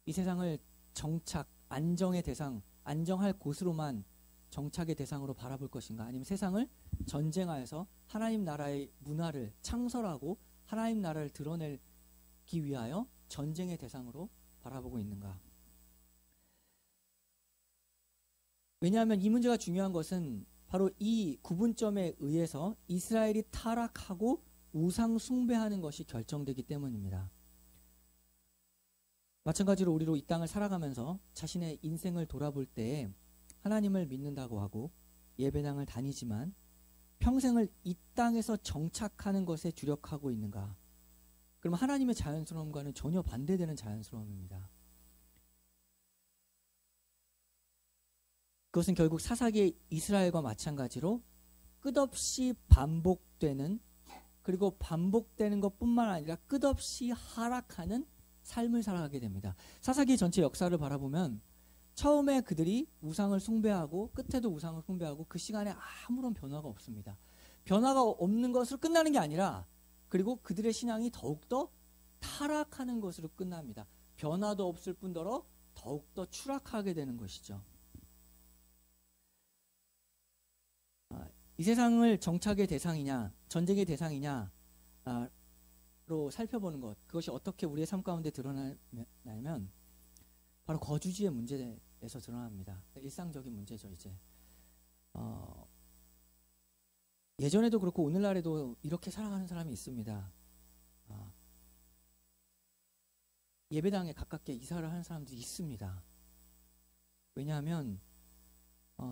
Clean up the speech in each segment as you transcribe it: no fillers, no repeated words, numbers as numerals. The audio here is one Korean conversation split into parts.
이 세상을 정착, 안정의 대상, 안정할 곳으로만 정착의 대상으로 바라볼 것인가? 아니면 세상을 전쟁하여서 하나님 나라의 문화를 창설하고 하나님 나라를 드러내기 위하여 전쟁의 대상으로 바라보고 있는가? 왜냐하면 이 문제가 중요한 것은 바로 이 구분점에 의해서 이스라엘이 타락하고 우상 숭배하는 것이 결정되기 때문입니다. 마찬가지로 우리로 이 땅을 살아가면서 자신의 인생을 돌아볼 때에 하나님을 믿는다고 하고 예배당을 다니지만 평생을 이 땅에서 정착하는 것에 주력하고 있는가? 그러면 하나님의 자연스러움과는 전혀 반대되는 자연스러움입니다. 그것은 결국 사사기의 이스라엘과 마찬가지로 끝없이 반복되는, 그리고 반복되는 것뿐만 아니라 끝없이 하락하는 삶을 살아가게 됩니다. 사사기 전체 역사를 바라보면 처음에 그들이 우상을 숭배하고 끝에도 우상을 숭배하고 그 시간에 아무런 변화가 없습니다. 변화가 없는 것으로 끝나는 게 아니라 그리고 그들의 신앙이 더욱더 타락하는 것으로 끝납니다. 변화도 없을 뿐더러 더욱더 추락하게 되는 것이죠. 이 세상을 정착의 대상이냐 전쟁의 대상이냐로 살펴보는 것, 그것이 어떻게 우리의 삶 가운데 드러나냐면 바로 거주지의 문제에서 드러납니다. 일상적인 문제죠. 이제 예전에도 그렇고 오늘날에도 이렇게 살아가는 사람이 있습니다. 예배당에 가깝게 이사를 하는 사람들이 있습니다. 왜냐하면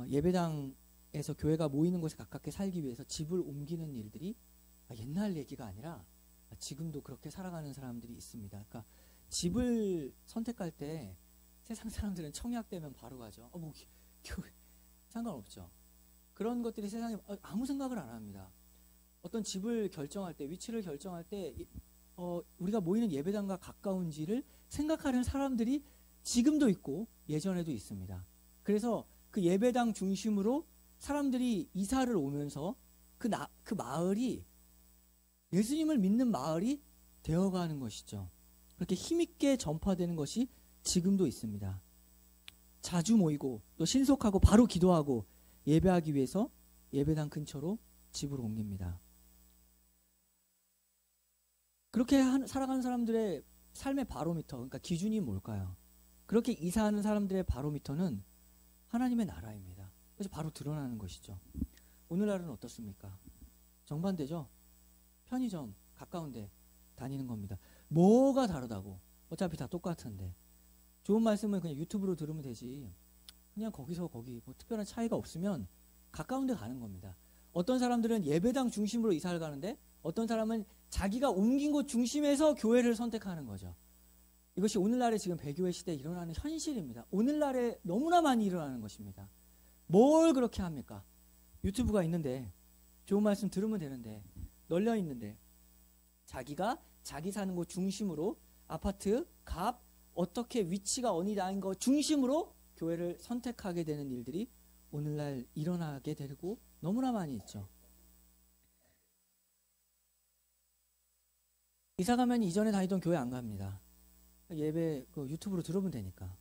예배당에서 교회가 모이는 곳에 가깝게 살기 위해서 집을 옮기는 일들이 옛날 얘기가 아니라 지금도 그렇게 살아가는 사람들이 있습니다. 그러니까 집을 선택할 때 세상 사람들은 청약되면 바로 가죠. 뭐 교회 상관없죠. 그런 것들이 세상에 아무 생각을 안 합니다. 어떤 집을 결정할 때, 위치를 결정할 때 우리가 모이는 예배당과 가까운지를 생각하는 사람들이 지금도 있고 예전에도 있습니다. 그래서 그 예배당 중심으로 사람들이 이사를 오면서 그 마을이 예수님을 믿는 마을이 되어가는 것이죠. 그렇게 힘있게 전파되는 것이 지금도 있습니다. 자주 모이고 또 신속하고 바로 기도하고 예배하기 위해서 예배당 근처로 집을 옮깁니다. 그렇게 살아가는 사람들의 삶의 바로미터, 그러니까 기준이 뭘까요? 그렇게 이사하는 사람들의 바로미터는 하나님의 나라입니다. 그래서 바로 드러나는 것이죠. 오늘날은 어떻습니까? 정반대죠. 편의점 가까운데 다니는 겁니다. 뭐가 다르다고? 어차피 다 똑같은데. 좋은 말씀은 그냥 유튜브로 들으면 되지. 그냥 거기서 거기 뭐 특별한 차이가 없으면 가까운 데 가는 겁니다. 어떤 사람들은 예배당 중심으로 이사를 가는데 어떤 사람은 자기가 옮긴 곳 중심에서 교회를 선택하는 거죠. 이것이 오늘날에 지금 배교회 시대에 일어나는 현실입니다. 오늘날에 너무나 많이 일어나는 것입니다. 뭘 그렇게 합니까? 유튜브가 있는데 좋은 말씀 들으면 되는데 널려 있는데 자기가 자기 사는 곳 중심으로 아파트, 값, 어떻게 위치가 어디다인 거 중심으로 교회를 선택하게 되는 일들이 오늘날 일어나게 되고 너무나 많이 있죠. 이사 가면 이전에 다니던 교회 안 갑니다. 예배 유튜브로 들어보면 되니까.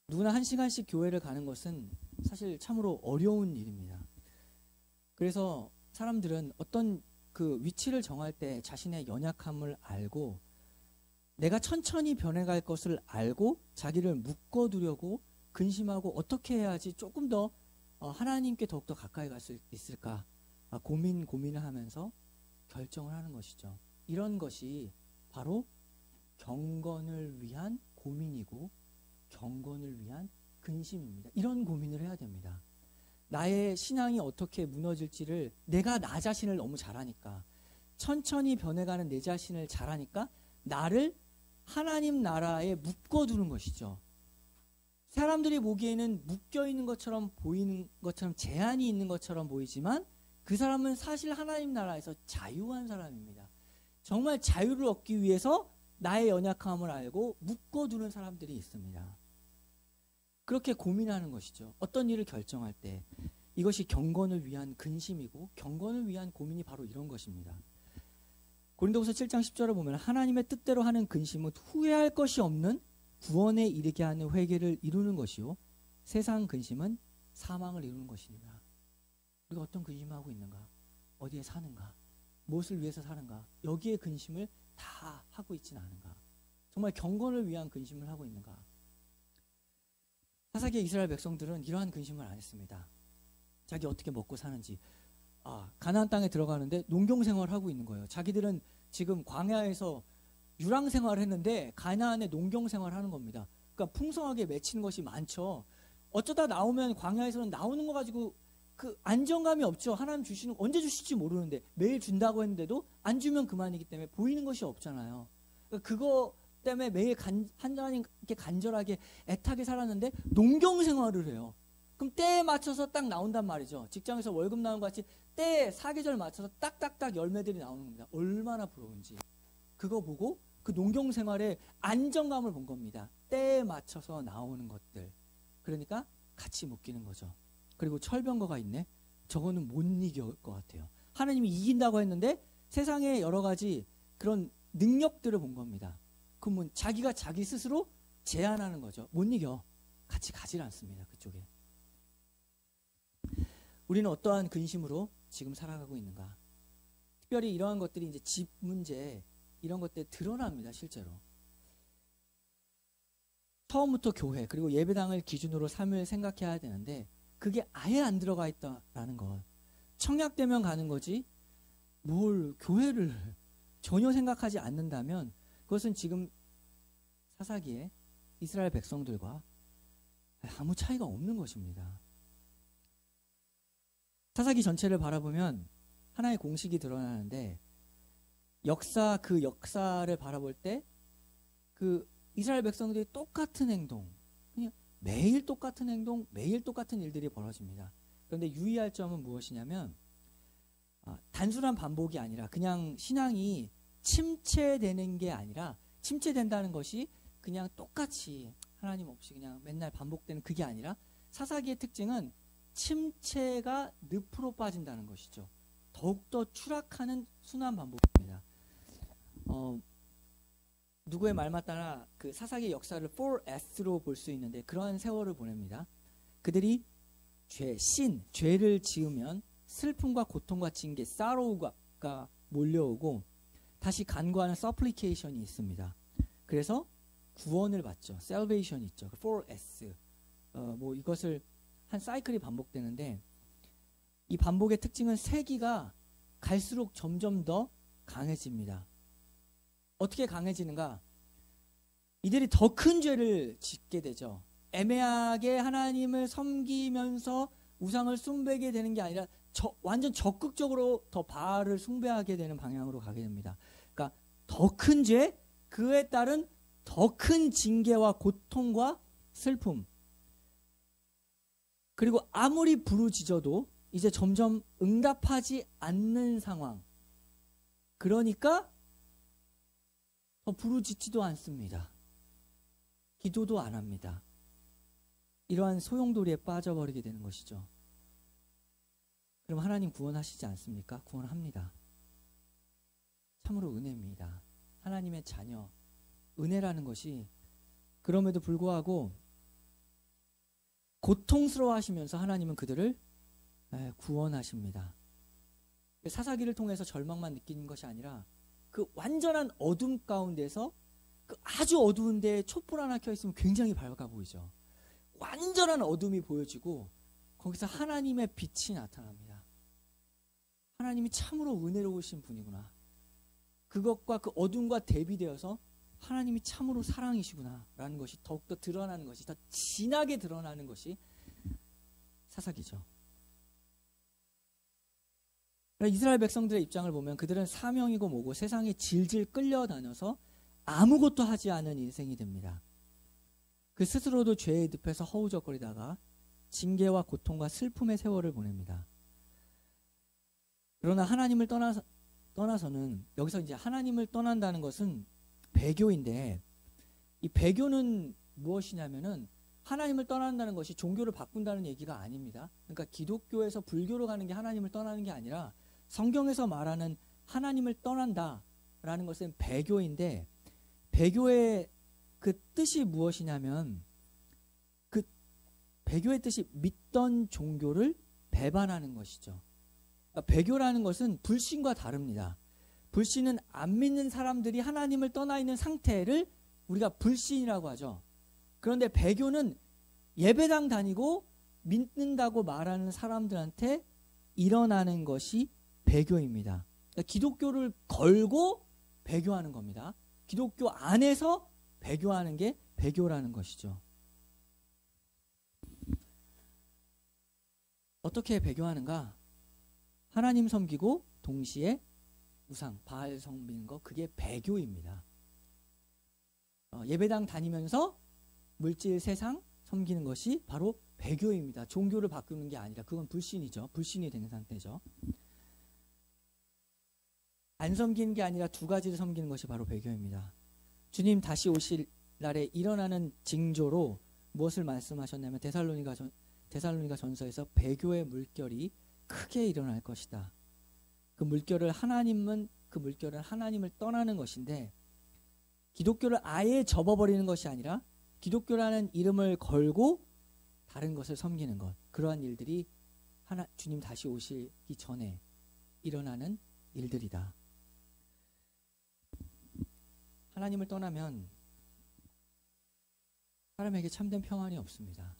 누구나 1시간씩 교회를 가는 것은 사실 참으로 어려운 일입니다. 그래서 사람들은 어떤 그 위치를 정할 때 자신의 연약함을 알고 내가 천천히 변해갈 것을 알고 자기를 묶어두려고 근심하고 어떻게 해야지 조금 더 하나님께 더욱더 가까이 갈 수 있을까 고민을 하면서 결정을 하는 것이죠. 이런 것이 바로 경건을 위한 고민이고 경건을 위한 근심입니다. 이런 고민을 해야 됩니다. 나의 신앙이 어떻게 무너질지를 내가 나 자신을 너무 잘 아니까 천천히 변해가는 내 자신을 잘 아니까 나를 하나님 나라에 묶어두는 것이죠. 사람들이 보기에는 묶여있는 것처럼 보이는 것처럼 제한이 있는 것처럼 보이지만 그 사람은 사실 하나님 나라에서 자유한 사람입니다. 정말 자유를 얻기 위해서 나의 연약함을 알고 묶어두는 사람들이 있습니다. 그렇게 고민하는 것이죠. 어떤 일을 결정할 때 이것이 경건을 위한 근심이고 경건을 위한 고민이 바로 이런 것입니다. 고린도후서 7장 10절을 보면 하나님의 뜻대로 하는 근심은 후회할 것이 없는 구원에 이르게 하는 회개를 이루는 것이요 세상 근심은 사망을 이루는 것입니다. 우리가 어떤 근심을 하고 있는가? 어디에 사는가? 무엇을 위해서 사는가? 여기에 근심을 다 하고 있지는 않은가? 정말 경건을 위한 근심을 하고 있는가? 사사기의 이스라엘 백성들은 이러한 근심을 안 했습니다. 자기 어떻게 먹고 사는지. 가나안 땅에 들어가는데 농경 생활을 하고 있는 거예요. 자기들은 지금 광야에서 유랑 생활을 했는데 가나안에 농경 생활을 하는 겁니다. 그러니까 풍성하게 맺히는 것이 많죠. 어쩌다 나오면 광야에서는 나오는 거 가지고 그 안정감이 없죠. 하나님 주시는 언제 주실지 모르는데 매일 준다고 했는데도 안 주면 그만이기 때문에 보이는 것이 없잖아요. 그러니까 그거 때문에 매일 하나님께 간절하게 애타게 살았는데 농경 생활을 해요. 그럼 때에 맞춰서 딱 나온단 말이죠. 직장에서 월급 나온 것 같이 때에 사계절 맞춰서 딱딱딱 열매들이 나오는 겁니다. 얼마나 부러운지. 그거 보고 그 농경 생활의 안정감을 본 겁니다. 때에 맞춰서 나오는 것들. 그러니까 같이 묶이는 거죠. 그리고 철병거가 있네. 저거는 못 이길 것 같아요. 하나님이 이긴다고 했는데 세상에 여러 가지 그런 능력들을 본 겁니다. 그러면 자기가 자기 스스로 제한하는 거죠. 못 이겨. 같이 가질 않습니다. 그쪽에. 우리는 어떠한 근심으로 지금 살아가고 있는가? 특별히 이러한 것들이 이제 집 문제 이런 것들 드러납니다. 실제로. 처음부터 교회 그리고 예배당을 기준으로 삶을 생각해야 되는데 그게 아예 안 들어가 있다라는 것. 청약되면 가는 거지 뭘 교회를 전혀 생각하지 않는다면 그것은 지금 사사기에 이스라엘 백성들과 아무 차이가 없는 것입니다. 사사기 전체를 바라보면 하나의 공식이 드러나는데 그 역사를 바라볼 때 그 이스라엘 백성들이 똑같은 행동, 그냥 매일 똑같은 행동, 매일 똑같은 일들이 벌어집니다. 그런데 유의할 점은 무엇이냐면 단순한 반복이 아니라 그냥 신앙이 침체되는 게 아니라 침체된다는 것이 그냥 똑같이 하나님 없이 그냥 맨날 반복되는 그게 아니라 사사기의 특징은 침체가 늪으로 빠진다는 것이죠. 더욱더 추락하는 순환 반복입니다. 누구의 말 맞다나 그 사사기의 역사를 4S로 볼 수 있는데 그러한 세월을 보냅니다. 그들이 죄를 지으면 슬픔과 고통과 징계, sorrow가 몰려오고 다시 간구하는 supplication이 있습니다. 그래서 구원을 받죠. salvation 있죠. 4S. 이것을 한 사이클이 반복되는데 이 반복의 특징은 세기가 갈수록 점점 더 강해집니다. 어떻게 강해지는가? 이들이 더 큰 죄를 짓게 되죠. 애매하게 하나님을 섬기면서 우상을 숭배하게 되는 게 아니라 완전 적극적으로 더 바알을 숭배하게 되는 방향으로 가게 됩니다. 그러니까 더 큰 죄, 그에 따른 더 큰 징계와 고통과 슬픔. 그리고 아무리 부르짖어도 이제 점점 응답하지 않는 상황. 그러니까 더 부르짖지도 않습니다. 기도도 안 합니다. 이러한 소용돌이에 빠져버리게 되는 것이죠. 그럼 하나님 구원하시지 않습니까? 구원합니다. 참으로 은혜입니다. 하나님의 자녀, 은혜라는 것이 그럼에도 불구하고 고통스러워하시면서 하나님은 그들을 구원하십니다. 사사기를 통해서 절망만 느끼는 것이 아니라 그 완전한 어둠 가운데서 그 아주 어두운 데에 촛불 하나 켜 있으면 굉장히 밝아 보이죠. 완전한 어둠이 보여지고 거기서 하나님의 빛이 나타납니다. 하나님이 참으로 은혜로우신 분이구나. 그것과 그 어둠과 대비되어서 하나님이 참으로 사랑이시구나 라는 것이 더욱더 드러나는 것이 더 진하게 드러나는 것이 사사기죠. 이스라엘 백성들의 입장을 보면 그들은 사명이고 뭐고 세상에 질질 끌려다녀서 아무것도 하지 않은 인생이 됩니다. 그 스스로도 죄의 늪에서 허우적거리다가 징계와 고통과 슬픔의 세월을 보냅니다. 그러나 하나님을 떠나서는 여기서 이제 하나님을 떠난다는 것은 배교인데 이 배교는 무엇이냐면은 하나님을 떠난다는 것이 종교를 바꾼다는 얘기가 아닙니다. 그러니까 기독교에서 불교로 가는 게 하나님을 떠나는 게 아니라 성경에서 말하는 하나님을 떠난다라는 것은 배교인데 배교의 그 뜻이 무엇이냐면 그 배교의 뜻이 믿던 종교를 배반하는 것이죠. 그러니까 배교라는 것은 불신과 다릅니다. 불신은 안 믿는 사람들이 하나님을 떠나 있는 상태를 우리가 불신이라고 하죠. 그런데 배교는 예배당 다니고 믿는다고 말하는 사람들한테 일어나는 것이 배교입니다. 그러니까 기독교를 걸고 배교하는 겁니다. 기독교 안에서 배교하는 게 배교라는 것이죠. 어떻게 배교하는가? 하나님 섬기고 동시에 우상, 바알 섬기는 거, 그게 배교입니다. 예배당 다니면서 물질 세상 섬기는 것이 바로 배교입니다. 종교를 바꾸는 게 아니라 그건 불신이죠. 불신이 된 상태죠. 안 섬기는 게 아니라 두 가지를 섬기는 것이 바로 배교입니다. 주님 다시 오실 날에 일어나는 징조로 무엇을 말씀하셨냐면 데살로니가 전서에서 배교의 물결이 크게 일어날 것이다. 그 물결은 하나님을 떠나는 것인데 기독교를 아예 접어버리는 것이 아니라 기독교라는 이름을 걸고 다른 것을 섬기는 것, 그러한 일들이 주님 다시 오시기 전에 일어나는 일들이다. 하나님을 떠나면 사람에게 참된 평안이 없습니다.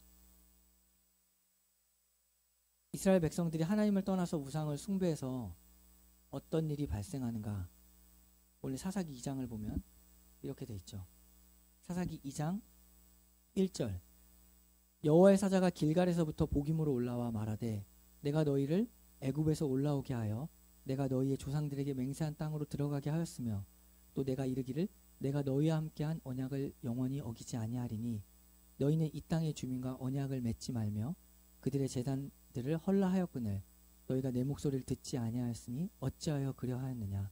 이스라엘 백성들이 하나님을 떠나서 우상을 숭배해서 어떤 일이 발생하는가? 원래 사사기 2장을 보면 이렇게 돼 있죠. 사사기 2장 1절 여호와의 사자가 길갈에서부터 복임으로 올라와 말하되 내가 너희를 애굽에서 올라오게 하여 내가 너희의 조상들에게 맹세한 땅으로 들어가게 하였으며 또 내가 이르기를 내가 너희와 함께한 언약을 영원히 어기지 아니하리니 너희는 이 땅의 주민과 언약을 맺지 말며 그들의 제단들을 헐라하였거늘 너희가 내 목소리를 듣지 아니하였으니 어찌하여 그려하였느냐.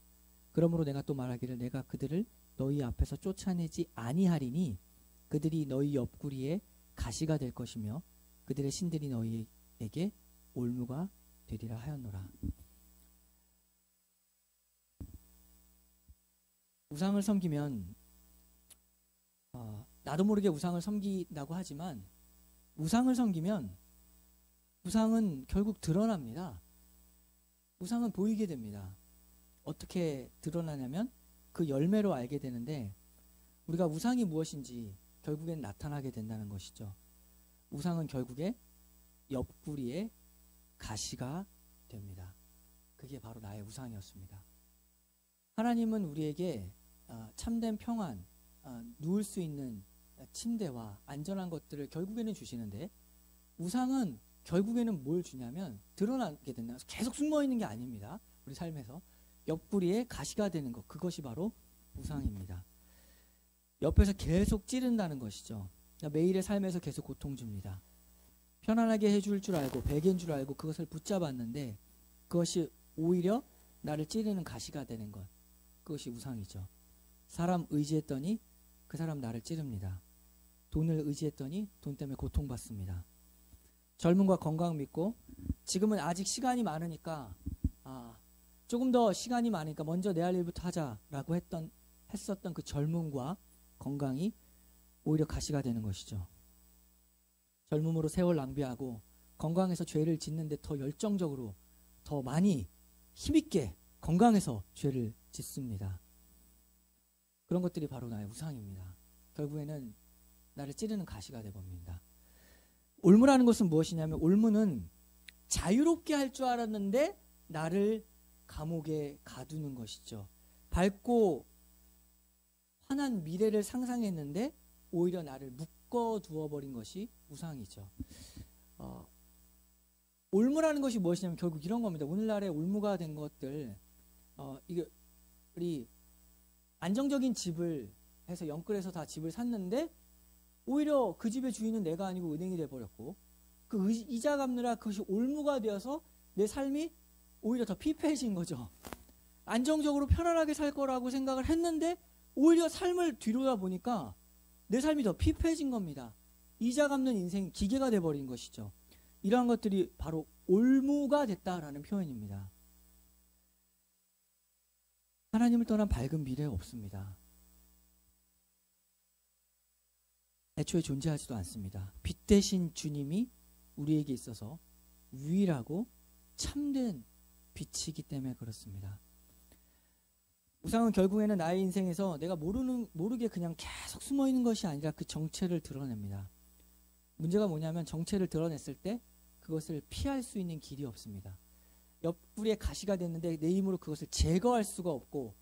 그러므로 내가 또 말하기를 내가 그들을 너희 앞에서 쫓아내지 아니하리니 그들이 너희 옆구리에 가시가 될 것이며 그들의 신들이 너희에게 올무가 되리라 하였노라. 우상을 섬기면 나도 모르게 우상을 섬긴다고 하지만 우상을 섬기면 우상은 결국 드러납니다. 우상은 보이게 됩니다. 어떻게 드러나냐면 그 열매로 알게 되는데 우리가 우상이 무엇인지 결국엔 나타나게 된다는 것이죠. 우상은 결국에 옆구리에 가시가 됩니다. 그게 바로 나의 우상이었습니다. 하나님은 우리에게 참된 평안, 누울 수 있는 침대와 안전한 것들을 결국에는 주시는데 우상은 결국에는 뭘 주냐면 드러나게 된다. 계속 숨어있는 게 아닙니다. 우리 삶에서 옆구리에 가시가 되는 것, 그것이 바로 우상입니다. 옆에서 계속 찌른다는 것이죠. 매일의 삶에서 계속 고통 줍니다. 편안하게 해줄 줄 알고 베개인 줄 알고 그것을 붙잡았는데 그것이 오히려 나를 찌르는 가시가 되는 것, 그것이 우상이죠. 사람 의지했더니 그 사람 나를 찌릅니다. 돈을 의지했더니 돈 때문에 고통받습니다. 젊음과 건강 믿고 지금은 아직 시간이 많으니까 조금 더 시간이 많으니까 먼저 내 할 일부터 하자라고 했었던 그 젊음과 건강이 오히려 가시가 되는 것이죠. 젊음으로 세월 낭비하고 건강해서 죄를 짓는데 더 열정적으로 더 많이 힘있게 건강해서 죄를 짓습니다. 그런 것들이 바로 나의 우상입니다. 결국에는 나를 찌르는 가시가 되어버립니다. 올무라는 것은 무엇이냐면 올무는 자유롭게 할 줄 알았는데 나를 감옥에 가두는 것이죠. 밝고 환한 미래를 상상했는데 오히려 나를 묶어두어 버린 것이 우상이죠. 올무라는 것이 무엇이냐면 결국 이런 겁니다. 오늘날의 올무가 된 것들, 이게 우리 안정적인 집을 해서 영끌해서 다 집을 샀는데 오히려 그 집의 주인은 내가 아니고 은행이 돼버렸고 그 이자 갚느라 그것이 올무가 되어서 내 삶이 오히려 더 피폐해진 거죠. 안정적으로 편안하게 살 거라고 생각을 했는데 오히려 삶을 뒤로다 보니까 내 삶이 더 피폐해진 겁니다. 이자 갚는 인생이 기계가 돼버린 것이죠. 이러한 것들이 바로 올무가 됐다라는 표현입니다. 하나님을 떠난 밝은 미래 없습니다. 애초에 존재하지도 않습니다. 빛 대신 주님이 우리에게 있어서 유일하고 참된 빛이기 때문에 그렇습니다. 우상은 결국에는 나의 인생에서 내가 모르게 그냥 계속 숨어있는 것이 아니라 그 정체를 드러냅니다. 문제가 뭐냐면 정체를 드러냈을 때 그것을 피할 수 있는 길이 없습니다. 옆구리에 가시가 됐는데 내 힘으로 그것을 제거할 수가 없고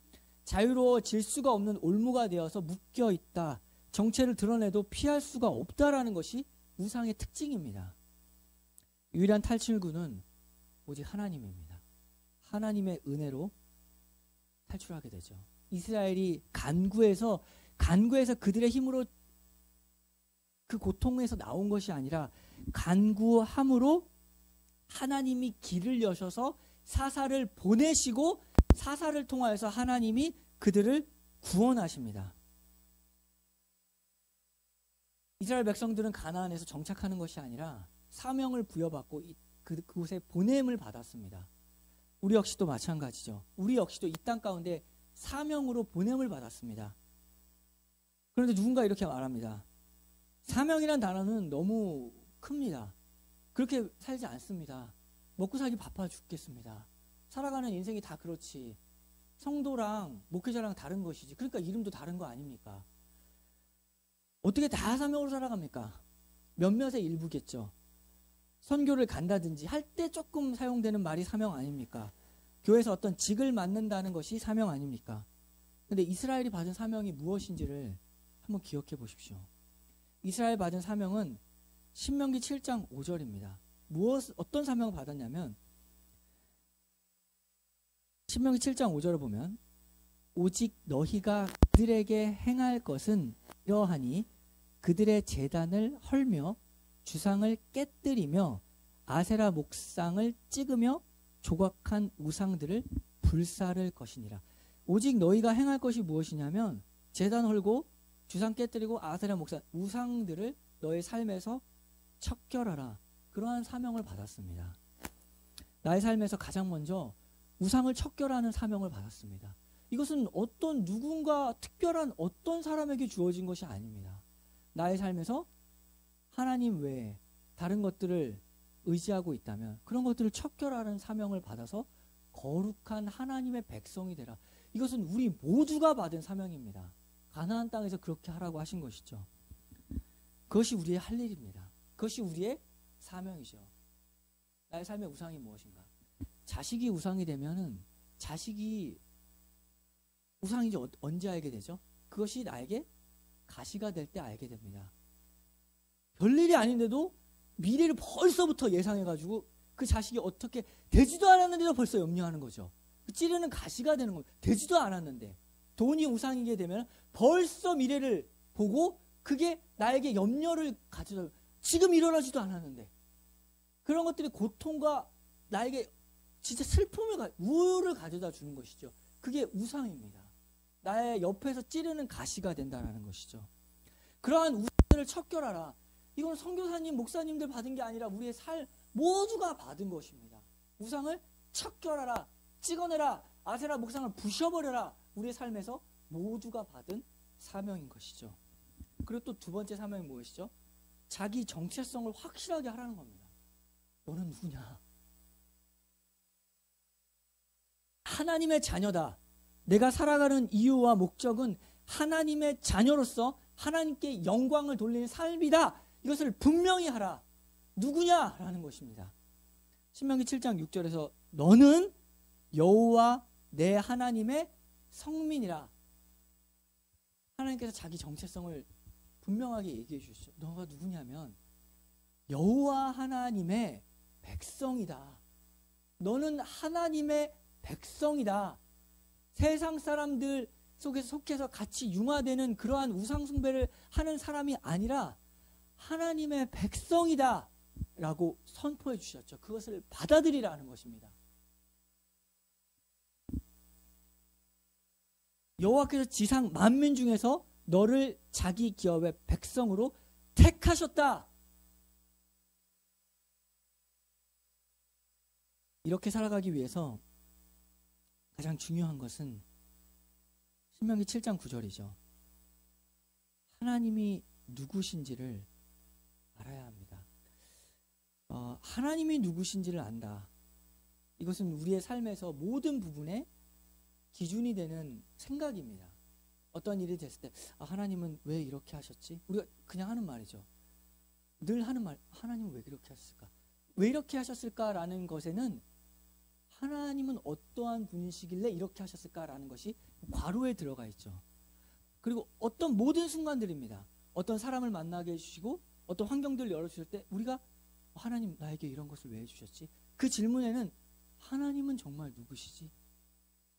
자유로워질 수가 없는 올무가 되어서 묶여있다. 정체를 드러내도 피할 수가 없다라는 것이 우상의 특징입니다. 유일한 탈출구는 오직 하나님입니다. 하나님의 은혜로 탈출하게 되죠. 이스라엘이 간구에서 그들의 힘으로 그 고통에서 나온 것이 아니라 간구함으로 하나님이 길을 여셔서 사사를 보내시고 사사를 통하여서 하나님이 그들을 구원하십니다. 이스라엘 백성들은 가나안에서 정착하는 것이 아니라 사명을 부여받고 그곳에 보냄을 받았습니다. 우리 역시도 마찬가지죠. 우리 역시도 이 땅 가운데 사명으로 보냄을 받았습니다. 그런데 누군가 이렇게 말합니다. 사명이란 단어는 너무 큽니다. 그렇게 살지 않습니다. 먹고 살기 바빠 죽겠습니다. 살아가는 인생이 다 그렇지. 성도랑 목회자랑 다른 것이지. 그러니까 이름도 다른 거 아닙니까? 어떻게 다 사명으로 살아갑니까? 몇몇의 일부겠죠. 선교를 간다든지 할 때 조금 사용되는 말이 사명 아닙니까? 교회에서 어떤 직을 맡는다는 것이 사명 아닙니까? 그런데 이스라엘이 받은 사명이 무엇인지를 한번 기억해 보십시오. 이스라엘 받은 사명은 신명기 7장 5절입니다. 어떤 사명을 받았냐면 신명기 7장 5절을 보면 오직 너희가 그들에게 행할 것은 이러하니 그들의 제단을 헐며 주상을 깨뜨리며 아세라 목상을 찍으며 조각한 우상들을 불사를 것이니라. 오직 너희가 행할 것이 무엇이냐면 제단 헐고 주상 깨뜨리고 아세라 목상 우상들을 너의 삶에서 척결하라. 그러한 사명을 받았습니다. 나의 삶에서 가장 먼저 우상을 척결하는 사명을 받았습니다. 이것은 어떤 누군가 특별한 어떤 사람에게 주어진 것이 아닙니다. 나의 삶에서 하나님 외에 다른 것들을 의지하고 있다면 그런 것들을 척결하는 사명을 받아서 거룩한 하나님의 백성이 되라. 이것은 우리 모두가 받은 사명입니다. 가나안 땅에서 그렇게 하라고 하신 것이죠. 그것이 우리의 할 일입니다. 그것이 우리의 사명이죠. 나의 삶의 우상이 무엇인가? 자식이 우상이 되면은 자식이 우상인지 언제 알게 되죠? 그것이 나에게 가시가 될 때 알게 됩니다. 별일이 아닌데도 미래를 벌써부터 예상해가지고 그 자식이 어떻게 되지도 않았는데도 벌써 염려하는 거죠. 찌르는 가시가 되는 겁니다. 되지도 않았는데 돈이 우상이게 되면 벌써 미래를 보고 그게 나에게 염려를 가져다 지금 일어나지도 않았는데 그런 것들이 고통과 나에게 진짜 슬픔을 우울을 가져다 주는 것이죠. 그게 우상입니다. 나의 옆에서 찌르는 가시가 된다는 것이죠. 그러한 우상들을 척결하라. 이건 선교사님, 목사님들 받은 게 아니라 우리의 삶 모두가 받은 것입니다. 우상을 척결하라, 찍어내라, 아세라 목상을 부셔버려라. 우리의 삶에서 모두가 받은 사명인 것이죠. 그리고 또 두 번째 사명이 무엇이죠? 자기 정체성을 확실하게 하라는 겁니다. 너는 누구냐? 하나님의 자녀다. 내가 살아가는 이유와 목적은 하나님의 자녀로서 하나님께 영광을 돌리는 삶이다. 이것을 분명히 하라. 누구냐라는 것입니다. 신명기 7장 6절에서 너는 여호와 내 하나님의 성민이라. 하나님께서 자기 정체성을 분명하게 얘기해 주시죠. 너가 누구냐면 여호와 하나님의 백성이다. 너는 하나님의 백성이다. 세상 사람들 속에서 속해서 같이 융화되는 그러한 우상 숭배를 하는 사람이 아니라 하나님의 백성이다 라고 선포해 주셨죠. 그것을 받아들이라는 것입니다. 여호와께서 지상 만민 중에서 너를 자기 기업의 백성으로 택하셨다. 이렇게 살아가기 위해서 가장 중요한 것은 신명기 7장 9절이죠. 하나님이 누구신지를 알아야 합니다. 하나님이 누구신지를 안다. 이것은 우리의 삶에서 모든 부분에 기준이 되는 생각입니다. 어떤 일이 됐을 때 하나님은 왜 이렇게 하셨지? 우리가 그냥 하는 말이죠. 늘 하는 말, 하나님은 왜 그렇게 하셨을까? 왜 이렇게 하셨을까라는 것에는 하나님은 어떠한 분이시길래 이렇게 하셨을까라는 것이 괄호에 들어가 있죠. 그리고 어떤 모든 순간들입니다. 어떤 사람을 만나게 해주시고 어떤 환경들을 열어주실 때 우리가 하나님 나에게 이런 것을 왜 해주셨지? 그 질문에는 하나님은 정말 누구시지?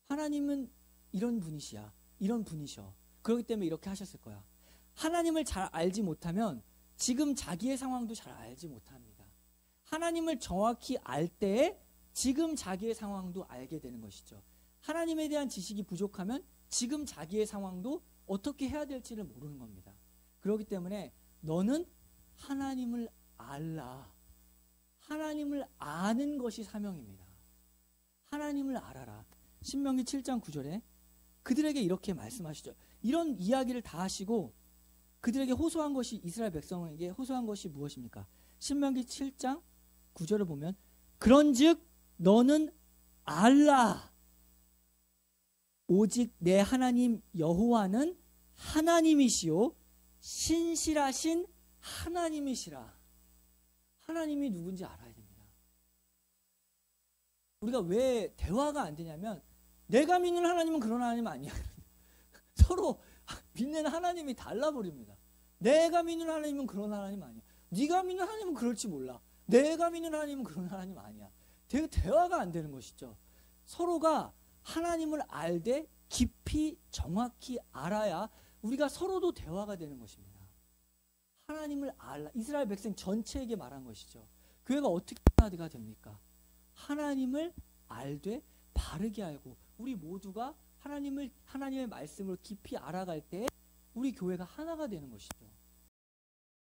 하나님은 이런 분이시야. 이런 분이셔. 그렇기 때문에 이렇게 하셨을 거야. 하나님을 잘 알지 못하면 지금 자기의 상황도 잘 알지 못합니다. 하나님을 정확히 알 때에 지금 자기의 상황도 알게 되는 것이죠. 하나님에 대한 지식이 부족하면 지금 자기의 상황도 어떻게 해야 될지를 모르는 겁니다. 그렇기 때문에 너는 하나님을 알라. 하나님을 아는 것이 사명입니다. 하나님을 알아라. 신명기 7장 9절에 그들에게 이렇게 말씀하시죠. 이런 이야기를 다 하시고 그들에게 호소한 것이, 이스라엘 백성에게 호소한 것이 무엇입니까? 신명기 7장 9절을 보면 그런즉 너는 알라. 오직 내 하나님 여호와는 하나님이시요 신실하신 하나님이시라. 하나님이 누군지 알아야 됩니다. 우리가 왜 대화가 안 되냐면 내가 믿는 하나님은 그런 하나님 아니야. 서로 믿는 하나님이 달라버립니다. 내가 믿는 하나님은 그런 하나님 아니야. 네가 믿는 하나님은 그럴지 몰라. 내가 믿는 하나님은 그런 하나님 아니야. 대화가 안 되는 것이죠. 서로가 하나님을 알되 깊이 정확히 알아야 우리가 서로도 대화가 되는 것입니다. 하나님을 알라. 이스라엘 백성 전체에게 말한 것이죠. 교회가 어떻게 하나가 됩니까? 하나님을 알되 바르게 알고 우리 모두가 하나님의 말씀을 깊이 알아갈 때 우리 교회가 하나가 되는 것이죠.